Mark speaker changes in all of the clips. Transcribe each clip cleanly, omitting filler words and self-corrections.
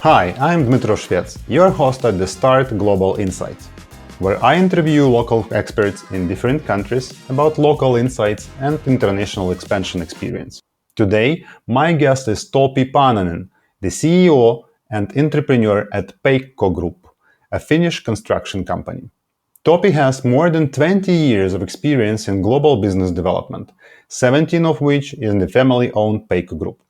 Speaker 1: Hi, I'm Dmitro Shvets, your host at the Start Global Insights, where I interview local experts in different countries about local insights and international expansion experience. Today, my guest is Topi Paananen, the CEO and entrepreneur at Peikko Group, a Finnish construction company. Topi has more than 20 years of experience in global business development, 17 of which is in the family-owned Peikko Group.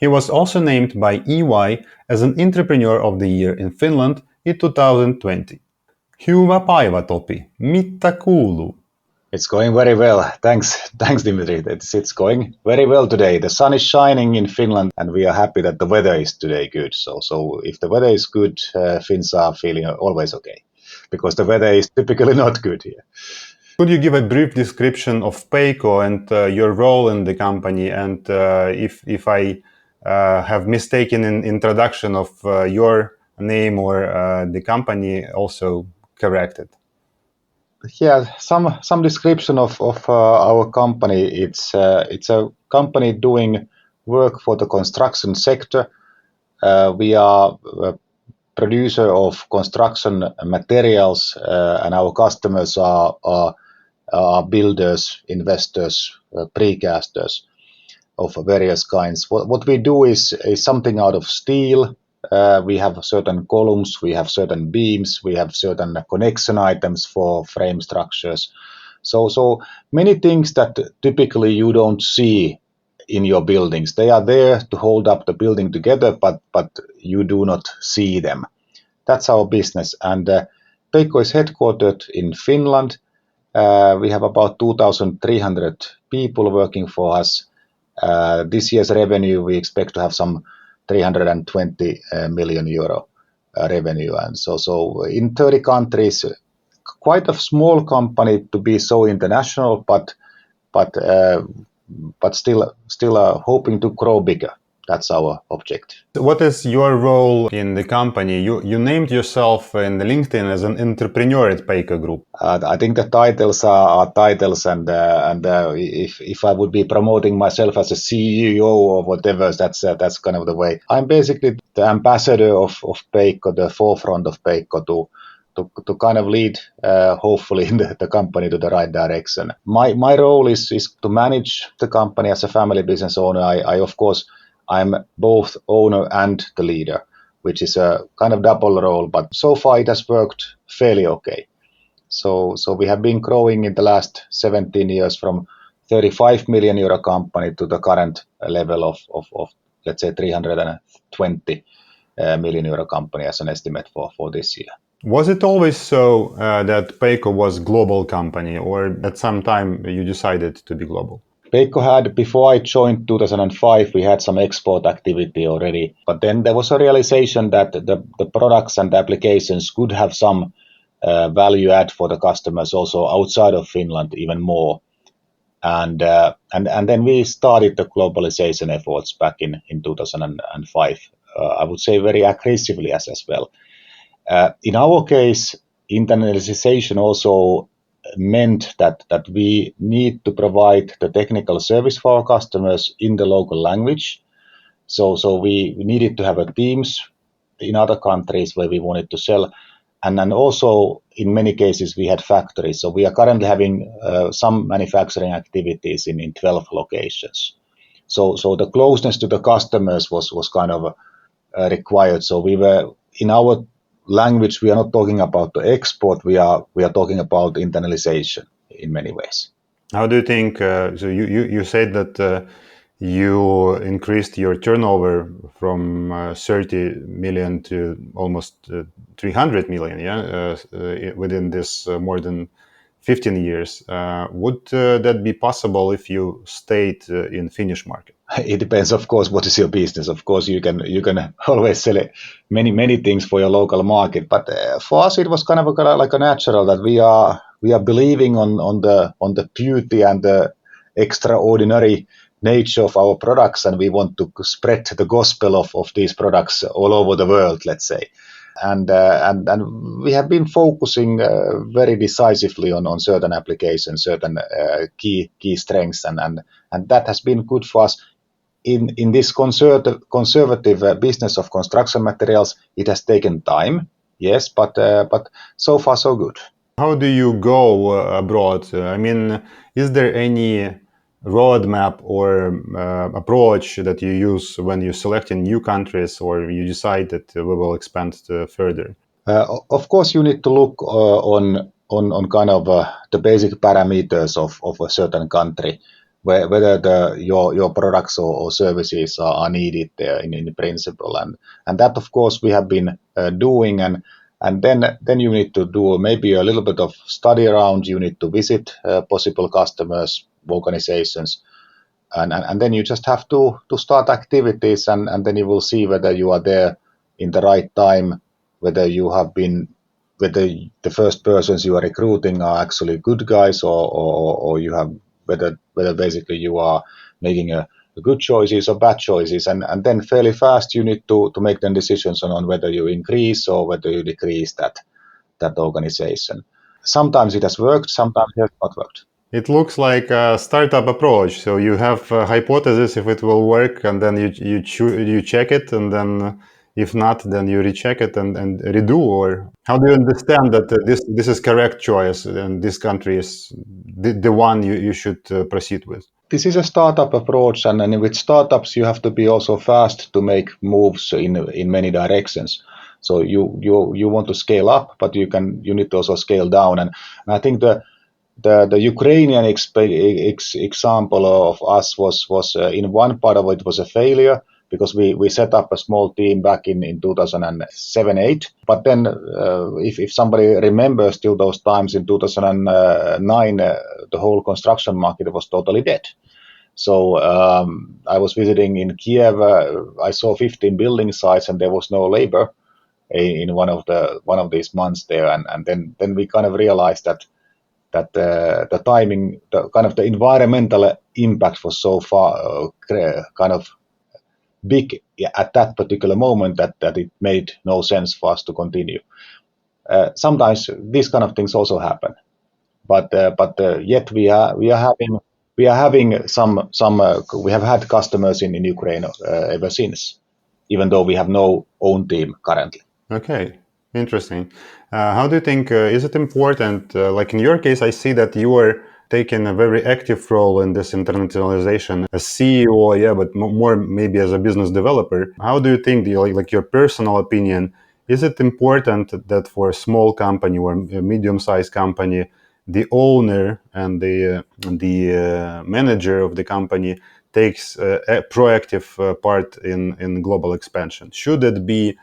Speaker 1: He was also named by EY as an Entrepreneur of the Year in Finland in 2020. Hyvä päivä, Topi. Mitä kuuluu?
Speaker 2: It's going very well. Thanks, Dimitri. It's going very well today. The sun is shining in Finland, and we are happy that the weather is today good. So if the weather is good, Finns are feeling always okay, because the weather is typically not good here.
Speaker 1: Could you give a brief description of Peikko and your role in the company, and if I have mistaken in introduction of your name or the company, also correct it?
Speaker 2: Yeah, some description of our company. It's a company doing work for the construction sector. We are a producer of construction materials, and our customers are builders, investors, precasters of various kinds. What we do is something out of steel. We have certain columns, we have certain beams, we have certain connection items for frame structures. So many things that typically you don't see in your buildings. They are there to hold up the building together, but you do not see them. That's our business. And Peikko is headquartered in Finland. We have about 2,300 people working for us. This year's revenue, we expect to have some 320 million euro revenue. And so in 30 countries, quite a small company to be so international, but still hoping to grow bigger. That's our objective.
Speaker 1: What is your role in the company? You named yourself in LinkedIn as an entrepreneur at Peikko Group.
Speaker 2: I think the titles are titles, and if I would be promoting myself as a CEO or whatever, that's kind of the way. I'm basically the ambassador of Peikko, the forefront of Peikko, to kind of lead, hopefully, the company to the right direction. My role is to manage the company as a family business owner. I of course, I'm both owner and the leader, which is a kind of double role, but so far it has worked fairly okay. So we have been growing in the last 17 years from 35 million euro company to the current level of let's say 320 million euro company as an estimate for this year.
Speaker 1: Was it always so that Peikko was global company, or at some time you decided to be global?
Speaker 2: Peikko had, before I joined 2005, we had some export activity already. But then there was a realization that the products and the applications could have some value add for the customers also outside of Finland even more. And then we started the globalization efforts back in 2005. I would say very aggressively as well. In our case, internationalization also meant that we need to provide the technical service for our customers in the local language. So we needed to have teams in other countries where we wanted to sell. And then also, in many cases, we had factories. So we are currently having some manufacturing activities in 12 locations. So the closeness to the customers was kind of required. So we were, in our language, we are not talking about the export, we are talking about internalization in many ways.
Speaker 1: How do you think, so you said that you increased your turnover from 30 million to almost 300 million, within this more than 15 years. Would that be possible if you stayed in Finnish market?
Speaker 2: It depends, of course, what is your business. Of course, you can always sell many things for your local market. But for us, it was kind of like a natural that we are believing on the beauty and the extraordinary nature of our products, and we want to spread the gospel of these products all over the world, let's say. And we have been focusing very decisively on certain applications, certain key strengths, and that has been good for us. in this conservative business of construction materials, it has taken time, yes, but so far so good.
Speaker 1: How do you go abroad? I mean, is there any roadmap or approach that you use when you select in new countries, or you decide that we will expand further?
Speaker 2: Of course, you need to look on kind of the basic parameters of a certain country, whether your products or services are needed there in principle, and that of course we have been doing, and then you need to do maybe a little bit of study around. You need to visit possible customers, organizations, and then you just have to start activities, and then you will see whether you are there in the right time, whether the first persons you are recruiting are actually good guys, or you have whether basically you are making a good choices or bad choices, and then fairly fast you need to make then decisions on whether you increase or whether you decrease that organization. Sometimes it has worked, sometimes it has not worked.
Speaker 1: It looks like a startup approach. So you have a hypothesis if it will work, and then you check it, and then if not, then you recheck it and redo. Or how do you understand that this is correct choice and this country is the one you should proceed with?
Speaker 2: This is a startup approach, and with startups you have to be also fast to make moves in many directions. So you want to scale up, but you need to also scale down, and I think the Ukrainian example of us was in one part of it was a failure, because we set up a small team back in 2007-8. But then if somebody remembers still those times in 2009, the whole construction market was totally dead. So I was visiting in Kiev. I saw 15 building sites, and there was no labor in one of these months there, and then we kind of realized that the timing, the environmental impact was so far kind of big at that particular moment that it made no sense for us to continue. Sometimes these kind of things also happen, but yet we are having some we have had customers in Ukraine ever since, even though we have no own team currently.
Speaker 1: Okay, interesting. How do you think, is it important, like in your case, I see that you are taking a very active role in this internationalization as CEO, yeah, but more maybe as a business developer. How do you think, like your personal opinion, is it important that for a small company or a medium-sized company, the owner and the manager of the company takes a proactive part in global expansion? Should it be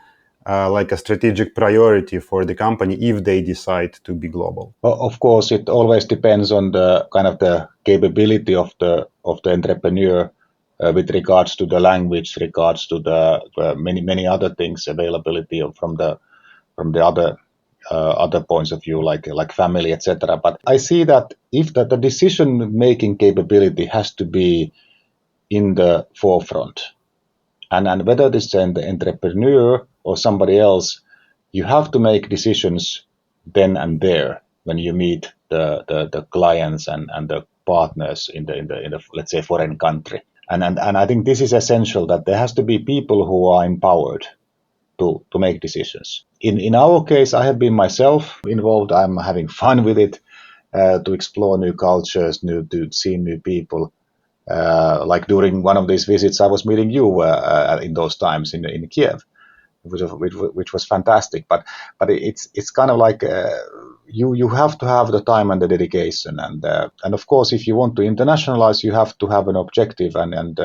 Speaker 1: like a strategic priority for the company if they decide to be global?
Speaker 2: Of course, it always depends on the kind of the capability of the entrepreneur with regards to the language, regards to the many other things, availability from the other points of view, like family, etc. But I see that if the decision making capability has to be in the forefront, and whether this is the entrepreneur or somebody else, you have to make decisions then and there when you meet the clients and the partners in the let's say foreign country. And I think this is essential, that there has to be people who are empowered to make decisions. In our case, I have been myself involved. I'm having fun with it, to explore new cultures, to see new people. Like during one of these visits, I was meeting you in those times in Kiev, which was fantastic. But it's kind of like you have to have the time and the dedication, and of course, if you want to internationalize, you have to have an objective, and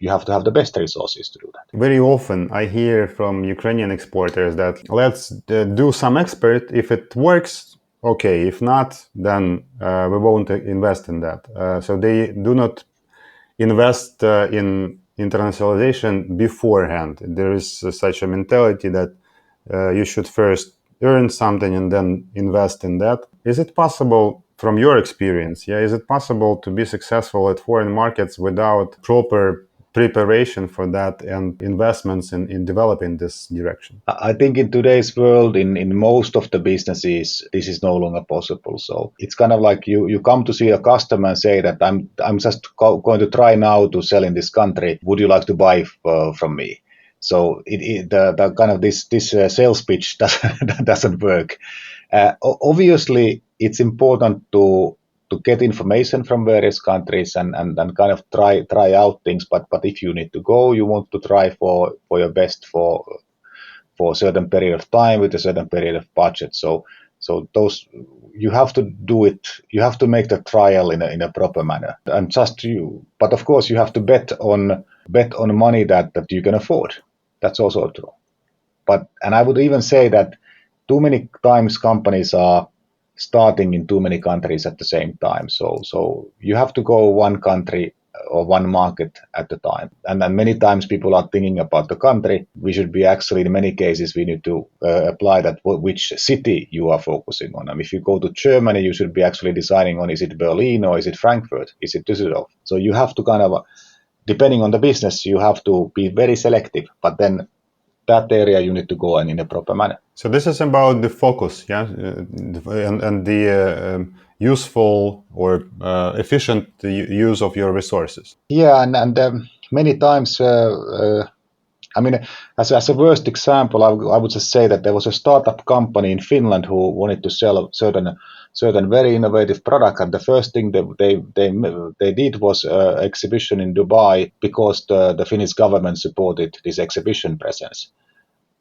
Speaker 2: you have to have the best resources to do that.
Speaker 1: Very often I hear from Ukrainian exporters that let's do some expert. If it works, okay. If not, then we won't invest in that. So they do not invest in internationalization beforehand. There is such a mentality that you should first earn something and then invest in that. Is it possible, from your experience, is it possible to be successful at foreign markets without proper preparation for that and investments in developing this direction?
Speaker 2: I think in today's world, in most of the businesses, this is no longer possible. So it's kind of like you come to see a customer and say that I'm just going to try now to sell in this country. Would you like to buy from me? So the kind of this sales pitch doesn't work. Obviously, it's important to get information from various countries and kind of try out things. But if you need to go, you want to try for your best for a certain period of time with a certain period of budget. So those you have to do it. You have to make the trial in a proper manner. And but of course you have to bet on money that you can afford. That's also true. And I would even say that too many times companies are starting in too many countries at the same time. So you have to go one country or one market at a time. And then many times people are thinking about the country. We should be actually, in many cases, we need to apply that which city you are focusing on. If you go to Germany, you should be actually deciding on, is it Berlin or is it Frankfurt? Is it Düsseldorf? So you have to kind of, depending on the business, you have to be very selective. But then that area you need to go in a proper manner.
Speaker 1: So this is about the focus, yeah, and the useful or efficient use of your resources.
Speaker 2: Yeah, and many times, I mean, as a worst example, I would just say that there was a startup company in Finland who wanted to sell a certain very innovative product, and the first thing they did was an exhibition in Dubai because the Finnish government supported this exhibition presence.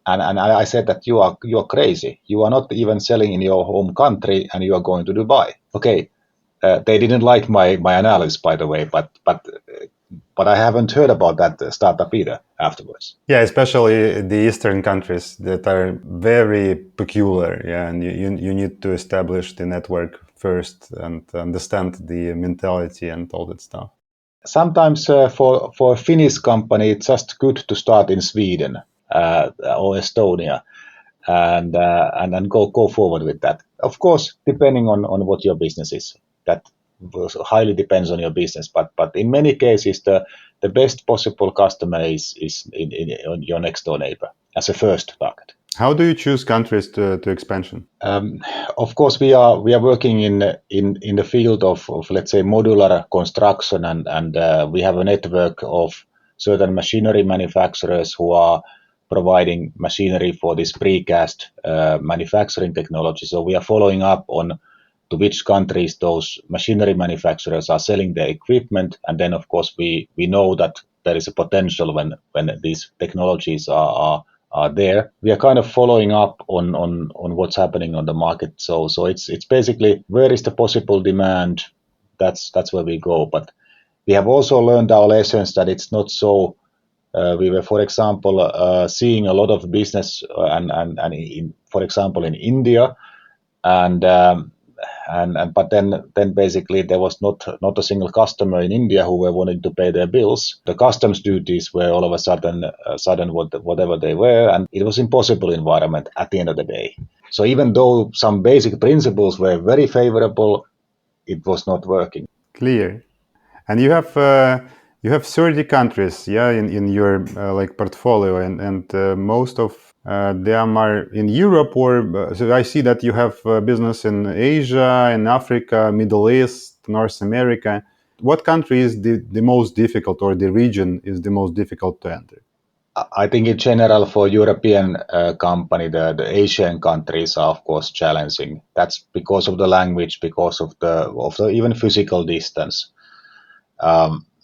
Speaker 2: And I said that you are crazy. You are not even selling in your home country, and you are going to Dubai. Okay, they didn't like my analysis, by the way, but I haven't heard about that startup either afterwards.
Speaker 1: Yeah, especially the Eastern countries that are very peculiar. Yeah, and you need to establish the network first and understand the mentality and all that stuff.
Speaker 2: Sometimes for a Finnish company, it's just good to start in Sweden or Estonia, and go forward with that. Of course, depending on what your business is, that highly depends on your business. But in many cases, the best possible customer is in your next door neighbor as a first target.
Speaker 1: How do you choose countries to expansion?
Speaker 2: Of course, we are working in the field of let's say modular construction, and we have a network of certain machinery manufacturers who are providing machinery for this precast manufacturing technology. So we are following up on to which countries those machinery manufacturers are selling their equipment, and then of course we know that there is a potential when these technologies are there. We are kind of following up on what's happening on the market. So it's basically where is the possible demand. That's where we go. But we have also learned our lessons that it's not so. We were, for example, seeing a lot of business for example, in India, but then basically there was not a single customer in India who were wanting to pay their bills. The customs duties were all of a sudden whatever they were, and it was impossible environment at the end of the day. So even though some basic principles were very favorable, it was not working.
Speaker 1: Clear. And you have 30 countries, yeah, in your like portfolio, and most of them are in Europe, or so I see that you have business in Asia, in Africa, Middle East, North America. What country is the most difficult, or the region is the most difficult to enter?
Speaker 2: I think in general for European company, the Asian countries are of course challenging. That's because of the language, because of the even physical distance.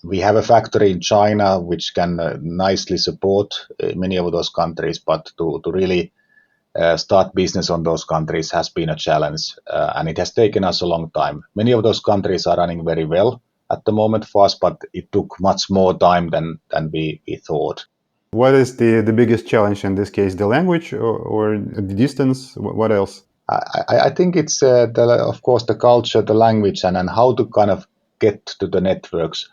Speaker 2: We have a factory in China which can nicely support many of those countries, but to really start business on those countries has been a challenge, and it has taken us a long time. Many of those countries are running very well at the moment for us, but it took much more time than we thought.
Speaker 1: What is the biggest challenge in this case? The language or the distance? What else?
Speaker 2: I think it's of course the culture, the language, and how to kind of get to the networks.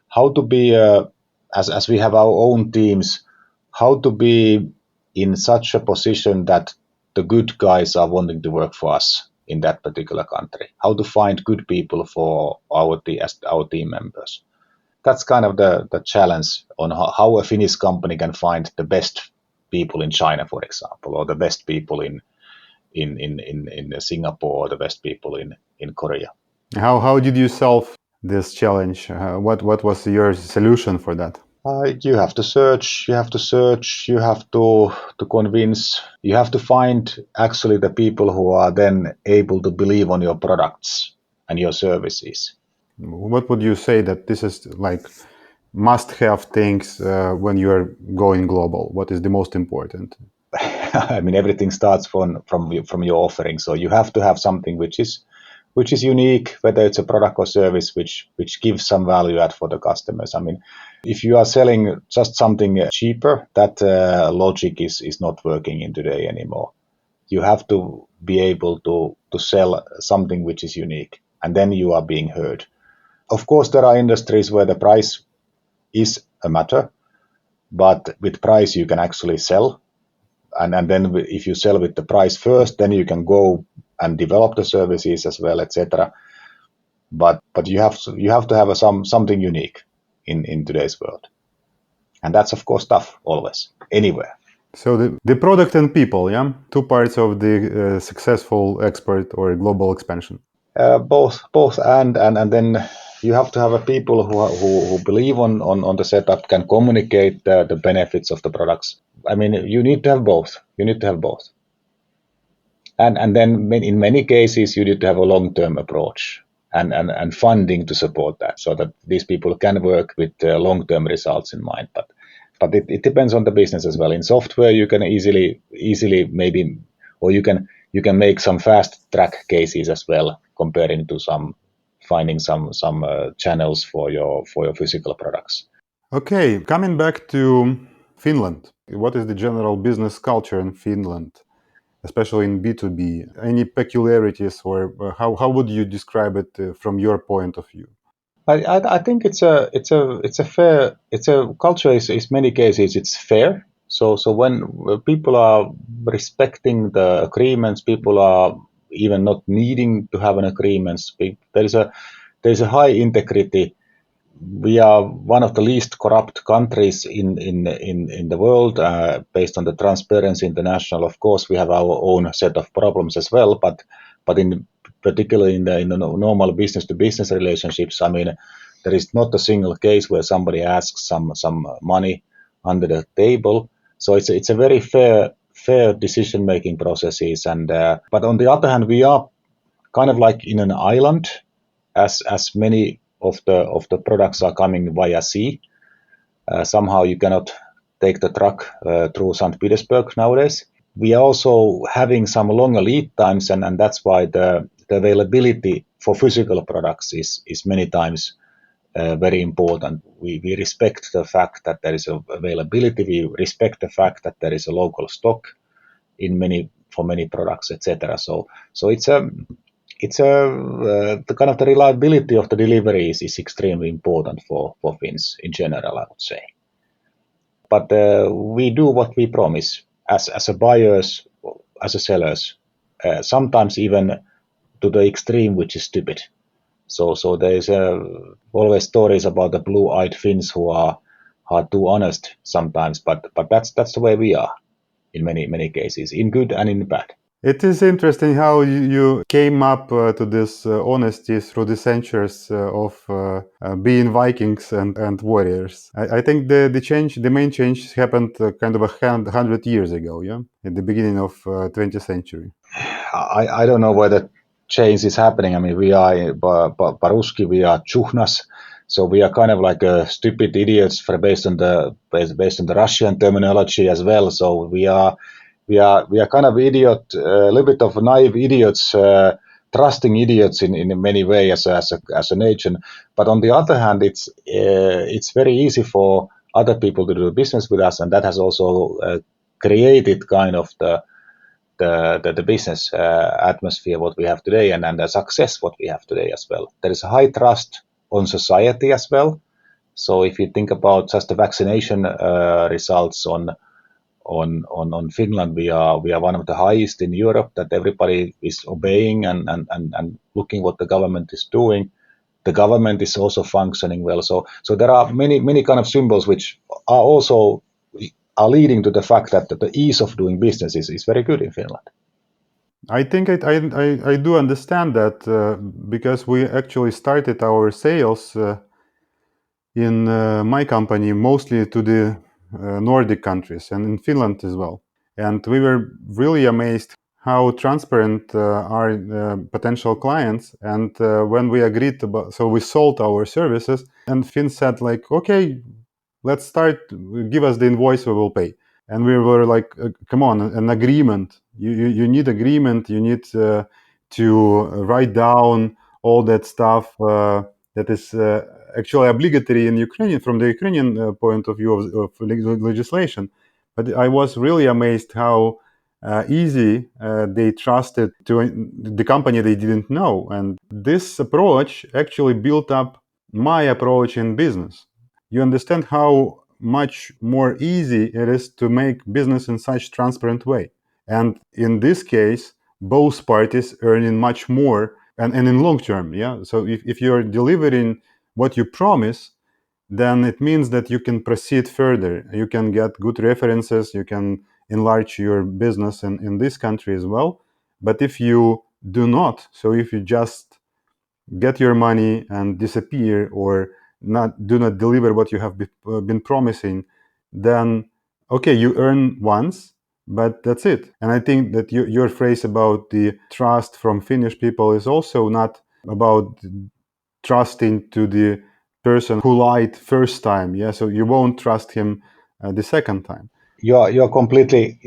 Speaker 2: How to be, as we have our own teams, how to be in such a position that the good guys are wanting to work for us in that particular country. How to find good people for our team members. that's kind of the challenge on how a Finnish company can find the best people in China, for example, or the best people in Singapore, or the best people in Korea.
Speaker 1: How did you solve this challenge? What was your solution for that?
Speaker 2: You have to search, you have to convince, you have to find actually the people who are then able to believe on your products and your services.
Speaker 1: What would you say that this is like must-have things when you're going global? What is the most important?
Speaker 2: I mean, everything starts from your offering. So you have to have something which is unique, whether it's a product or service which gives some value add for the customers. I mean, if you are selling just something cheaper, that logic is not working in today anymore. You have to be able to sell something which is unique, and then you are being heard. Of course, there are industries where the price is a matter, but with price you can actually sell. And then if you sell with the price first, then you can go and develop the services as well, etc. But you have to have something unique in today's world, and that's of course tough always anywhere.
Speaker 1: So the product and people, yeah, two parts of the successful export or global expansion.
Speaker 2: Both and then you have to have a people who believe on the setup, can communicate the benefits of the products. I mean, you need to have both. And then in many cases you need to have a long-term approach and funding to support that, so that these people can work with long-term results in mind. But it depends on the business as well. In software you can easily maybe, or you can make some fast track cases as well, comparing to finding some channels for your physical products.
Speaker 1: Okay, coming back to Finland, what is the general business culture in Finland, especially in B2B? Any peculiarities, or how would you describe it from your point of view?
Speaker 2: I think it's a culture is many cases it's fair. So when people are respecting the agreements, people are even not needing to have an agreement. There's a high integrity. We are one of the least corrupt countries in the world, based on the Transparency International. Of course, we have our own set of problems as well, but particularly in the normal business to business relationships, I mean, there is not a single case where somebody asks some money under the table. So it's a very fair decision making processes. And but on the other hand, we are kind of like in an island, as many of the products are coming via sea. Somehow you cannot take the truck through St. Petersburg nowadays. We are also having some longer lead times, and that's why the availability for physical products is many times very important. We respect the fact that there is availability. We respect the fact that there is a local stock for many products, etc. So the kind of the reliability of the deliveries is extremely important for Finns in general, I would say. But we do what we promise as a buyers, as a sellers, sometimes even to the extreme, which is stupid. So there is always stories about the blue-eyed Finns who are too honest sometimes, but that's the way we are in many cases, in good and in bad.
Speaker 1: It is interesting how you came up to this honesty through the centuries of being Vikings and warriors. I think the main change happened kind of 100 years ago, yeah, at the beginning of 20th century.
Speaker 2: I don't know where the change is happening. I mean, we are Baruski, we are Chuhnas, so we are kind of like stupid idiots based on the Russian terminology as well. So we are kind of a little bit of naive idiots, trusting idiots in many ways as a nation. But on the other hand, it's very easy for other people to do business with us, and that has also created kind of the business atmosphere what we have today, and the success what we have today as well. There is a high trust on society as well. So if you think about just the vaccination results on Finland, we are one of the highest in Europe, that everybody is obeying and looking what the government is doing. The government is also functioning well. So there are many kind of symbols which are also leading to the fact that the ease of doing business is very good in Finland.
Speaker 1: I think I do understand that because we actually started our sales in my company mostly to the Nordic countries and in Finland as well. And we were really amazed how transparent are potential clients. And when we agreed about, so we sold our services, and Finn said like, okay, let's start, give us the invoice, we will pay. And we were like, come on, an agreement. You need agreement. You need to write down all that stuff that is actually obligatory in Ukrainian, from the Ukrainian point of view of legislation. But I was really amazed how easy they trusted to the company they didn't know. And this approach actually built up my approach in business. You understand how much more easy it is to make business in such transparent way. And in this case, both parties earning much more and in long term. Yeah. So if you're delivering what you promise, then it means that you can proceed further. You can get good references. You can enlarge your business in this country as well. But if you do not, so if you just get your money and disappear or do not deliver what you have been promising, then okay, you earn once, but that's it. And I think that your phrase about the trust from Finnish people is also not about trusting to the person who lied first time. Yeah, so you won't trust him the second time.
Speaker 2: You're completely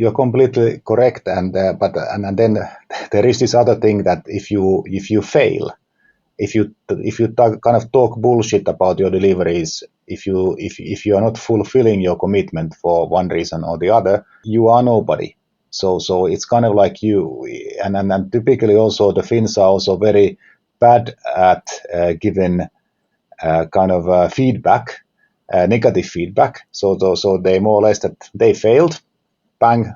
Speaker 2: correct, and then there is this other thing that if you fail, if you kind of talk bullshit about your deliveries, if you are not fulfilling your commitment for one reason or the other, you are nobody. So it's kind of like you, and typically also the Finns are also very bad at giving kind of feedback, negative feedback. So they more or less that they failed, bang,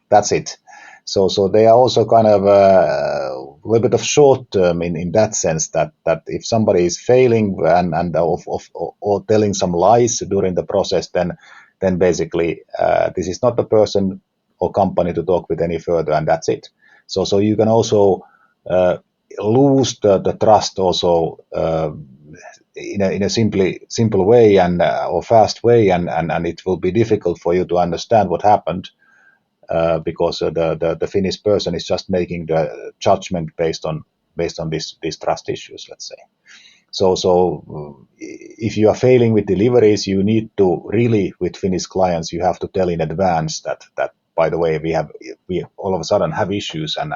Speaker 2: that's it. So they are also kind of a little bit of short term in that sense that if somebody is failing and or telling some lies during the process, then basically this is not the person or company to talk with any further, and that's it. So you can also lose the trust also in a simple way and or fast way, and it will be difficult for you to understand what happened. Because the Finnish person is just making the judgment based on these trust issues, let's say. So if you are failing with deliveries, you need to really, with Finnish clients, you have to tell in advance that by the way, we all of a sudden have issues and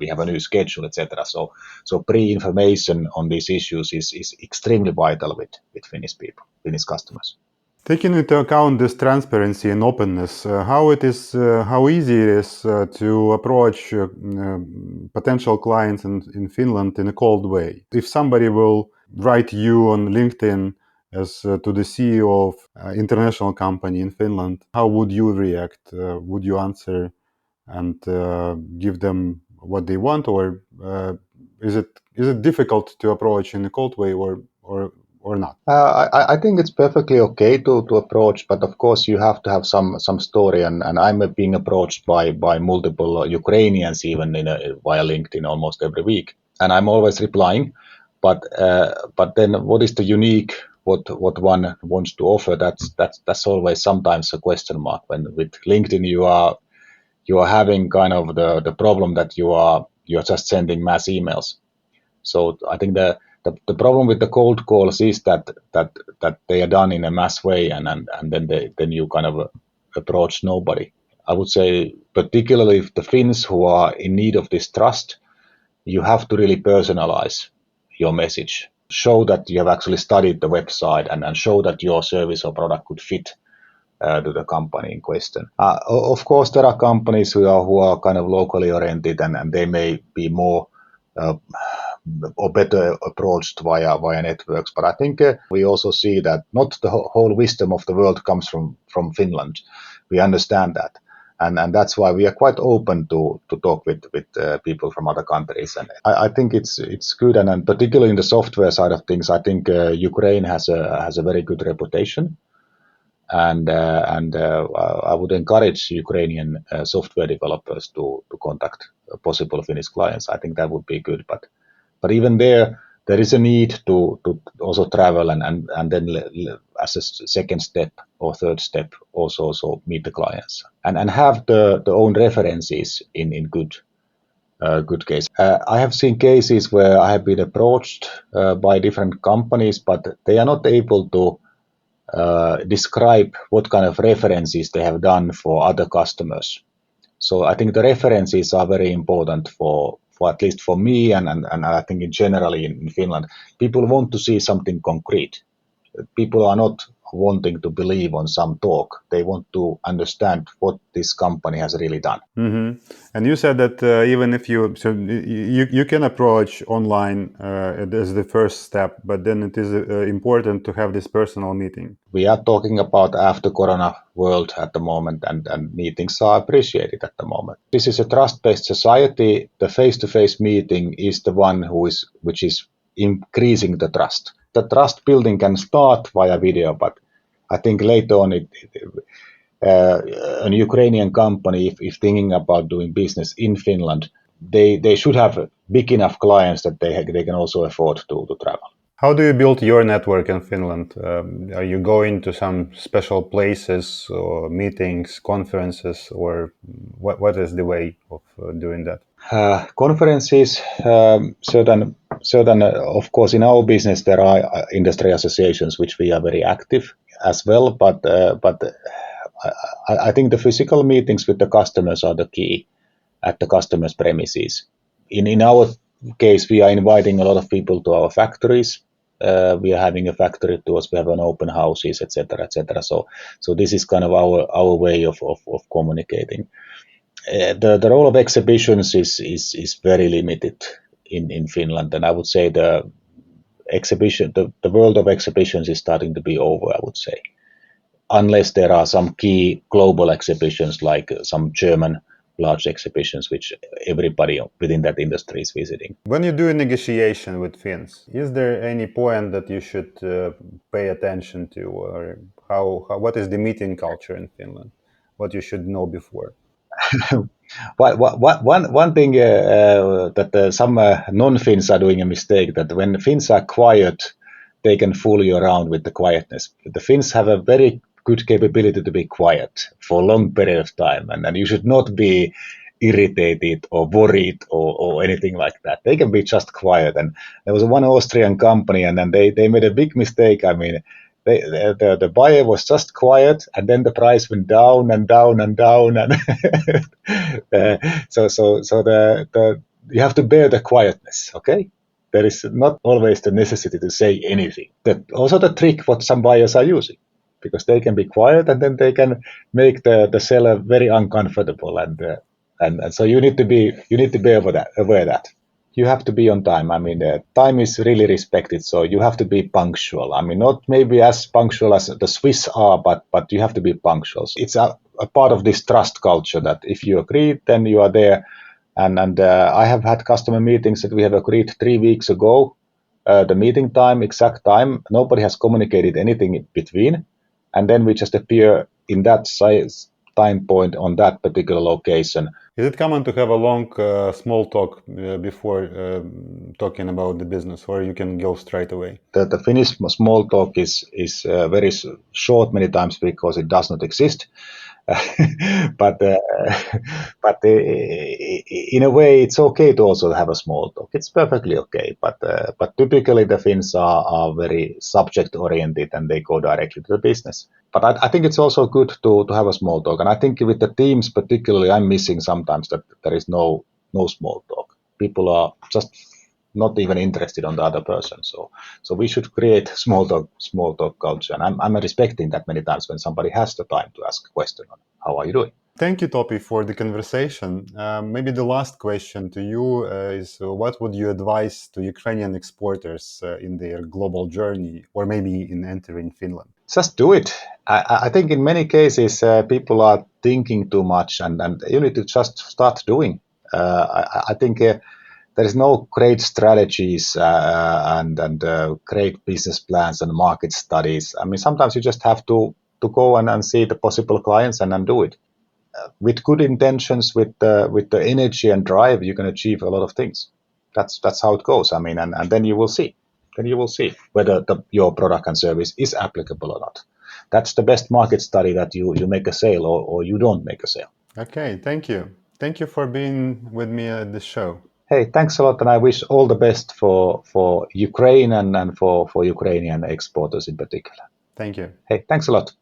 Speaker 2: we have a new schedule, etc. So pre-information on these issues is extremely vital with Finnish people, Finnish customers.
Speaker 1: Taking into account this transparency and openness, how easy it is to approach potential clients in Finland in a cold way. If somebody will write you on LinkedIn as to the CEO of international company in Finland, how would you react? Would you answer and give them what they want, or is it difficult to approach in a cold way, or not?
Speaker 2: I think it's perfectly okay to approach, but of course you have to have some story, and I'm being approached by multiple Ukrainians even via LinkedIn almost every week, and I'm always replying. But then what is the unique what one wants to offer? That's always sometimes a question mark. When with LinkedIn you are having kind of the problem that you're just sending mass emails. So I think the problem with the cold calls is that they are done in a mass way, and then you kind of approach nobody. I would say, particularly if the Finns who are in need of this trust, you have to really personalize your message. Show that you have actually studied the website and show that your service or product could fit to the company in question. Of course, there are companies who are kind of locally oriented, and they may be more or better approached via networks. But I think we also see that not the whole wisdom of the world comes from Finland. We understand that. And that's why we are quite open to talk with people from other countries. And I think it's good, and particularly in the software side of things, I think Ukraine has a very good reputation, and I would encourage Ukrainian software developers to contact possible Finnish clients. I think that would be good, but even there is a need to also travel and then as a second step or third step also meet the clients and have the own references in good case. I have seen cases where I have been approached by different companies, but they are not able to describe what kind of references they have done for other customers. So I think the references are very important for at least for me, and I think in generally in Finland, people want to see something concrete. People are not wanting to believe on some talk. They want to understand what this company has really done.
Speaker 1: Mm-hmm. And you said that even if you can approach online as the first step, but then it is important to have this personal meeting.
Speaker 2: We are talking about after Corona world at the moment, and meetings are appreciated at the moment. This is a trust-based society. The face-to-face meeting is the one which is increasing the trust. The trust building can start via video, but I think later on an Ukrainian company, if thinking about doing business in Finland, they should have big enough clients that they can also afford to travel.
Speaker 1: How do you build your network in Finland? Are you going to some special places or meetings, conferences, or what is the way of doing that?
Speaker 2: Conferences, certain. Of course, in our business there are industry associations which we are very active as well. But I think the physical meetings with the customers are the key at the customers' premises. In our case, we are inviting a lot of people to our factories. We are having a factory tours. We have an open houses, etc., etc. So this is kind of our way of communicating. The role of exhibitions is very limited in Finland, and I would say the world of exhibitions is starting to be over, I would say, unless there are some key global exhibitions like some German large exhibitions which everybody within that industry is visiting.
Speaker 1: When you do a negotiation with Finns, is there any point that you should pay attention to, or what is the meeting culture in Finland? What you should know before?
Speaker 2: One thing that some non-Finns are doing a mistake, that when Finns are quiet, they can fool you around with the quietness. The Finns have a very good capability to be quiet for a long period of time, and you should not be irritated or worried or anything like that. They can be just quiet. And there was one Austrian company, and then they made a big mistake. I mean, the buyer was just quiet, and then the price went down and down and down, and so you have to bear the quietness. Okay, there is not always the necessity to say anything. Also the trick what some buyers are using, because they can be quiet and then they can make the seller very uncomfortable, and so you need to be aware that. You have to be on time. I mean, time is really respected, so you have to be punctual. I mean, not maybe as punctual as the Swiss are, but you have to be punctual. So it's a part of this trust culture that if you agree, then you are there. And I have had customer meetings that we have agreed 3 weeks ago, the meeting time, exact time. Nobody has communicated anything in between, and then we just appear in that size time point on that particular location.
Speaker 1: Is it common to have a long small talk before talking about the business, or you can go straight away?
Speaker 2: The Finnish small talk is very short many times because it does not exist. but in a way, it's okay to also have a small talk. It's perfectly okay. But typically the Finns are very subject oriented, and they go directly to the business. But I think it's also good to have a small talk. And I think with the teams particularly, I'm missing sometimes that there is no small talk. People are just not even interested on the other person. So we should create small talk culture. And I'm respecting that many times when somebody has the time to ask a question on how are you doing.
Speaker 1: Thank you, Topi, for the conversation. Maybe the last question to you is what would you advise to Ukrainian exporters in their global journey, or maybe in entering Finland?
Speaker 2: Just do it. I think in many cases people are thinking too much, and you need to just start doing. I think there is no great strategies and great business plans and market studies. I mean, sometimes you just have to go and see the possible clients and then do it. With good intentions, with the energy and drive, you can achieve a lot of things. That's how it goes. I mean, and then you will see. Then you will see whether your product and service is applicable or not. That's the best market study, that you make a sale or you don't make a sale.
Speaker 1: Okay, thank you. Thank you for being with me at this show.
Speaker 2: Hey, thanks a lot, and I wish all the best for Ukraine and for Ukrainian exporters in particular.
Speaker 1: Thank you.
Speaker 2: Hey, thanks a lot.